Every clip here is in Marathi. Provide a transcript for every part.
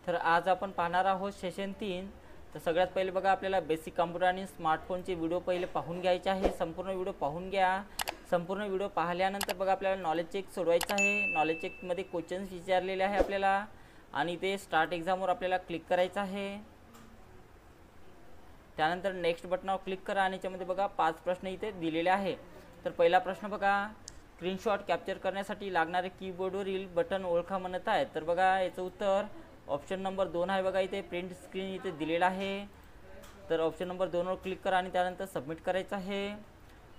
तर आज आपण पाहणार आहोत सेशन 3। तर सगळ्यात पहिले बघा आपल्याला बेसिक कॉम्प्युटर आणि स्मार्टफोनचे व्हिडिओ पहिले पाहून घ्यायचे आहे। संपूर्ण व्हिडिओ पाहून घ्या। संपूर्ण व्हिडिओ पाहिल्यानंतर बघा आपल्याला नॉलेज चेक सोडवायचं आहे। नॉलेज चेकमध्ये क्वेश्चन्स विचारलेले आहे आपल्याला आणि ते स्टार्ट एक्झामवर आपल्याला क्लिक करायचं आहे। त्यानंतर नेक्स्ट बटनावर क्लिक करा आणि याच्यामध्ये बघा 5 प्रश्न इथे दिलेले आहे। तर पहिला प्रश्न बघा, स्क्रीनशॉट कॅप्चर करण्यासाठी लागणारे कीबोर्डवरील बटन ओळखा म्हणत आहे। तर बघा याचं उत्तर ऑप्शन नंबर 2 आहे। बघा इथे प्रिंट स्क्रीन इथे दिलेला आहे। तर ऑप्शन नंबर 2 वर क्लिक करा आणि त्यानंतर सबमिट करायचं आहे।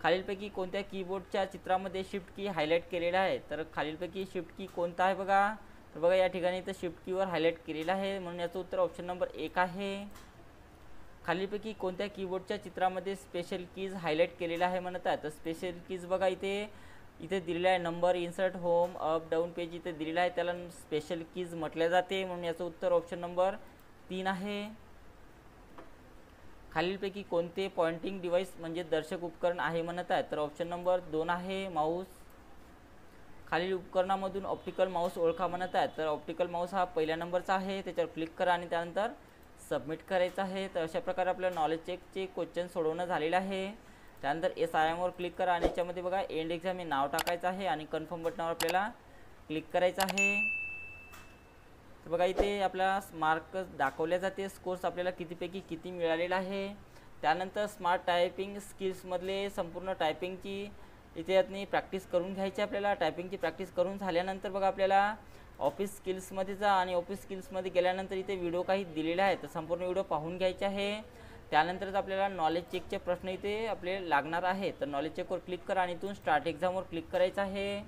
खालीलपैकी कोणत्या कीबोर्डच्या चित्रामध्ये शिफ्ट की हायलाइट केलेला आहे? तर खालीलपैकी शिफ्ट की कोणता आहे बघा? तर बघा या ठिकाणी इथं शिफ्ट कीवर हायलाइट केलेला आहे, म्हणून याचं उत्तर ऑप्शन नंबर 1 आहे। खालीलपैकी कोणत्या कीबोर्डच्या चित्रामध्ये स्पेशल कीज हायलाइट केलेला आहे म्हणत आहे? तर स्पेशल कीज बघा इथे दिलेला आहे, number, insert, home, up, down page इथे दिलेला आहे, त्याला स्पेशल कीज म्हटले जाते, म्हणून याचं उत्तर ऑप्शन नंबर 3 आहे। खालीलपैकी कोणते पॉइंटिंग डिव्हाइस म्हणजे दर्शक उपकरण आहे म्हणत आहे? तर ऑप्शन नंबर 2 आहे, माऊस। खालील उपकरणामधून ऑप्टिकल माऊस ओळखा म्हणत आहे? तर ऑप्टिकल माऊस हा पहिल्या नंबरचा आहे, त्याच्यावर क्लिक करा आणि त्यानंतर सबमिट करायचं आहे। तर अशा प्रकारे आपल्या नॉलेज चेकचे क्वेश्चन सोडवणं झालेलं आहे। त्यानंतर SIM वर क्लिक करा आणि याच्यामध्ये बघा एंड एक्झाम हे नाव टाकायचं आहे आणि कन्फर्म बटनावर आपल्याला क्लिक करायचं आहे। तर बघा इथे आपला मार्क दाखवले जाते, स्कोर्स आपल्याला कितीपैकी किती मिळालेला आहे। त्यानंतर स्मार्ट टायपिंग स्किल्समधले संपूर्ण टायपिंगची इथे यातनी प्रॅक्टिस करून घ्यायची आपल्याला। टायपिंगची प्रॅक्टिस करून झाल्यानंतर बघा आपल्याला ऑफिस स्किल्समध्ये जा आणि ऑफिस स्किल्समध्ये गेल्यानंतर इथे व्हिडिओ काही दिलेले आहेत, तर संपूर्ण व्हिडिओ पाहून घ्यायचे आहे। त्यानंतरच आपल्याला नॉलेज चेकचे प्रश्न इथे आपले लागणार आहे। तर नॉलेज चेकवर क्लिक करा आणि इथून स्टार्ट एक्झामवर क्लिक करायचं आहे।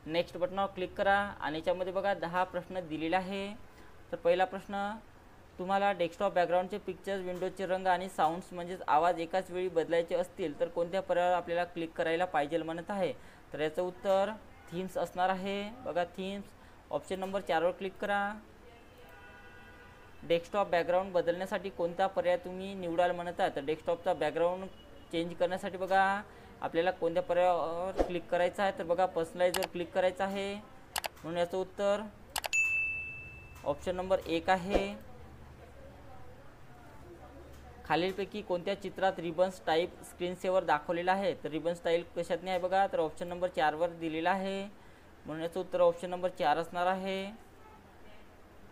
नेक्स्ट बटनावर क्लिक करा आणि याच्यामध्ये बघा 10 प्रश्न दिलेले आहे। तर पहिला प्रश्न, तुम्हाला डेस्कटॉप बॅकग्राऊंडचे पिक्चर्स, विंडोजचे रंग आणि साऊंड्स म्हणजेच आवाज एकाच वेळी बदलायचे असतील तर कोणत्या पर्यायावर आपल्याला क्लिक करायला पाहिजे म्हणत आहे? तर याचं उत्तर थीम्स असणार आहे। बघा थीम्स, ऑप्शन नंबर 4 वर क्लिक करा। डेस्कटॉप बॅकग्राऊंड बदलण्यासाठी कोणता पर्याय तुम्ही निवडाल म्हणत आहे? तर डेस्कटॉपचा बॅकग्राऊंड चेंज करण्यासाठी बघा आपल्याला कोणत्या पर्यायावर क्लिक करायचं आहे? तर बघा पर्सनलाइजवर क्लिक करायचं आहे, म्हणून याचं उत्तर ऑप्शन नंबर 1 आहे। खालीलपैकी कोणत्या चित्रात रिबन्स टाईप स्क्रीनसेवर दाखवलेला आहे? तर रिबन स्टाईल कशात नाही आहे बघा? तर ऑप्शन नंबर 4 वर दिलेला आहे, म्हणून याचं उत्तर ऑप्शन नंबर 4 असणार आहे।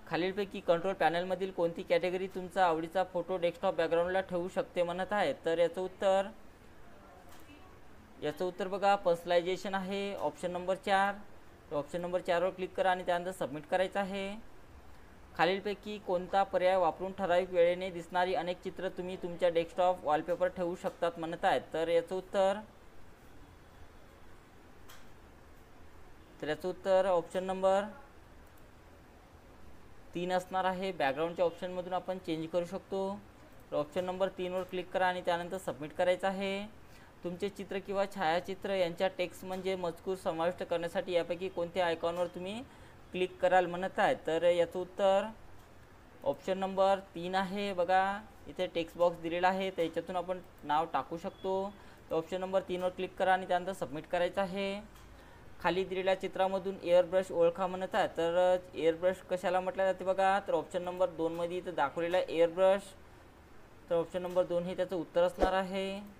खालीलपैकी कंट्रोल पॅनलमधील कोणती कॅटेगरी तुमचा आवडीचा फोटो डेस्कटॉप बॅकग्राऊंडला ठेवू शकते म्हणत आहे? तर याचं उत्तर बघा पर्सनलायझेशन आहे, ऑप्शन नंबर 4। ऑप्शन नंबर 4 वर क्लिक करा आणि त्यानंतर सबमिट करायचं आहे। खालीलपैकी कोणता पर्याय वापरून ठराविक वेळेने दिसणारी अनेक चित्र तुम्ही तुमच्या डेस्कटॉप वॉलपेपर ठेवू शकतात म्हणत आहेत? तर याचं उत्तर ऑप्शन नंबर 3 असणार आहे। बॅकग्राऊंडच्या ऑप्शनमधून आपण चेंज करू शकतो। तर ऑप्शन नंबर 3 वर क्लिक करा आणि त्यानंतर सबमिट करायचं आहे। तुमचे चित्र किंवा छायाचित्र यांच्या टेक्स्ट म्हणजे मजकूर समाविष्ट करण्यासाठी यापैकी कोणत्या आयकॉनवर तुम्ही क्लिक कराल म्हणत आहे? तर याचं उत्तर ऑप्शन नंबर 3 आहे। बघा इथे टेक्स्ट बॉक्स दिलेला आहे, तर याच्यातून आपण नाव टाकू शकतो। तर ऑप्शन नंबर 3 वर क्लिक करा आणि त्यानंतर सबमिट करायचं आहे। खाली दिलेल्या चित्रामधून एअर ब्रश ओळखा म्हणत आहे? तर एअर ब्रश कशाला म्हटलं जाते बघा? तर ऑप्शन नंबर 2 मध्ये इथं दाखवलेला आहे एअर ब्रश, तर ऑप्शन नंबर 2 हे त्याचं उत्तर असणार आहे।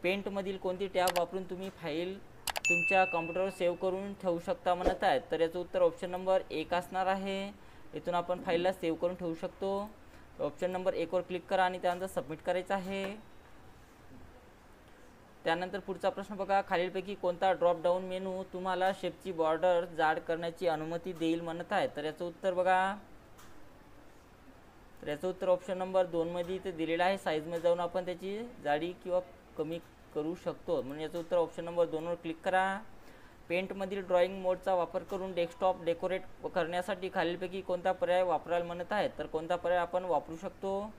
पेंटमधील कोणती टॅब वापरून तुम्ही फाईल तुमच्या कॉम्प्युटरवर सेव्ह करून ठेवू शकता म्हणत आहे? तर याचं उत्तर ऑप्शन नंबर 1 असणार आहे। इथून आपण फाईलला सेव्ह करून ठेवू शकतो। ऑप्शन नंबर 1 वर क्लिक करा आणि त्यानंतर सबमिट करायचं आहे। त्यानंतर पुढचा प्रश्न बघा, खालीलपैकी कोणता ड्रॉप डाऊन मेनू तुम्हाला शेपची बॉर्डर जाड करण्याची अनुमती देईल म्हणत आहे? तर याचं उत्तर बघा, तर याचं उत्तर ऑप्शन नंबर 2 मध्ये इथे दिलेलं आहे। साईजमध्ये जाऊन आपण त्याची जाडी किंवा कमी करू शकतो, म्हणून याचं उत्तर ऑप्शन नंबर 2 वर क्लिक करा। पेंटमधील ड्रॉइंग मोडचा वापर करून डेस्कटॉप डेकोरेट करण्यासाठी खालीलपैकी कोणता पर्याय वापराल म्हणत आहे? तर कोणता पर्याय आपण वापरू शकतो?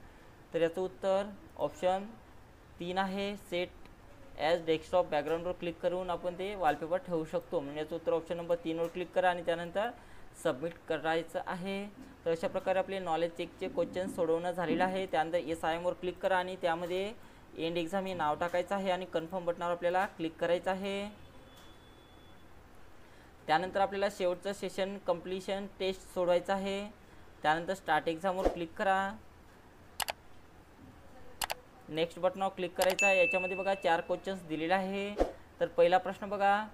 तर याचं उत्तर ऑप्शन 3 आहे, सेट ॲज डेस्कटॉप बॅकग्राऊंडवर क्लिक करून आपण ते वॉलपेपर ठेवू शकतो, म्हणजे याचं उत्तर ऑप्शन नंबर 3 वर क्लिक करा आणि त्यानंतर सबमिट करायचं आहे। तर अशा प्रकारे आपले नॉलेज चेकचे क्वेश्चन सोडवणं झालेलं आहे। त्यानंतर SIM वर क्लिक करा आणि त्यामध्ये एंड एक्झाम हे नाव टाकायचं आहे आणि कन्फर्म बटनावर आपल्याला क्लिक करायचं आहे। त्यानंतर आपल्याला शेवटचं सेशन कंप्लीशन टेस्ट सोडवायचं आहे. त्यानंतर स्टार्ट एक्झामवर क्लिक करा. नेक्स्ट बटनावर क्लिक करायचं आहे. याच्यामध्ये बघा 4 क्वेश्चन्स दिलेले आहे. तर पहिला प्रश्न बघा,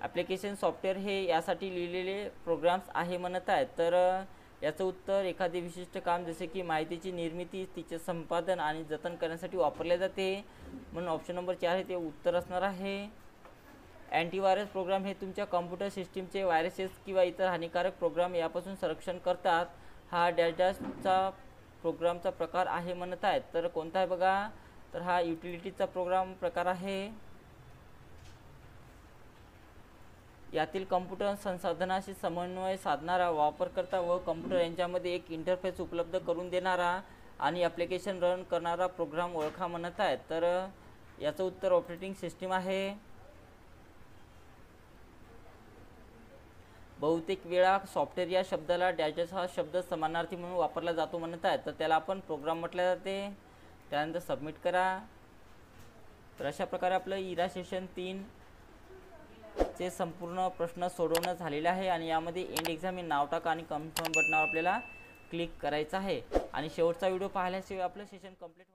ॲप्लिकेशन सॉफ्टवेअर हे यासाठी लिहिलेले प्रोग्राम्स आहे म्हणत आहे. तर याचं उत्तर एखादे विशिष्ट काम जसे की माहितीची निर्मिती, तिचे संपादन आणि जतन करण्यासाठी वापरले जाते, म्हणून ऑप्शन नंबर 4 हे ते उत्तर असणार आहे. अँटीव्हायरस प्रोग्राम हे तुमच्या कॉम्प्युटर सिस्टीमचे व्हायरसेस किंवा इतर हानिकारक प्रोग्राम यापासून संरक्षण करतात. हा डॅश डॅशचा प्रोग्रामचा प्रकार आहे म्हणत आहेत. तर कोणता आहे बघा, तर हा युटिलिटीचा प्रोग्राम प्रकार आहे. यातील कॉम्प्युटर संसाधनाशी समन्वय साधणारा, वापरकर्ता व कॉम्प्युटर यांच्यामध्ये एक इंटरफेस उपलब्ध करून देणारा आणि ॲप्लिकेशन रन करणारा प्रोग्राम ओळखा म्हणत आहेत. तर याचं उत्तर ऑपरेटिंग सिस्टीम आहे. बहुतेक वेळा सॉफ्टवेअर या शब्दाला डॅश हा शब्द समानार्थी म्हणून वापरला जातो म्हणत आहेत. तर त्याला आपण प्रोग्राम म्हटले जाते. त्यानंतर सबमिट करा. तर अशा प्रकारे आपलं इरा सेशन 3 चे संपूर्ण प्रश्न सोडवणं झालेले आहे. आणि यामध्ये एंड एक्झाम हे नाव टाका आणि कन्फर्म बटनावर आपल्याला क्लिक करायचं आहे. आणि शेवटचा व्हिडिओ पाहिल्याशिवाय आपलं सेशन कंप्लीट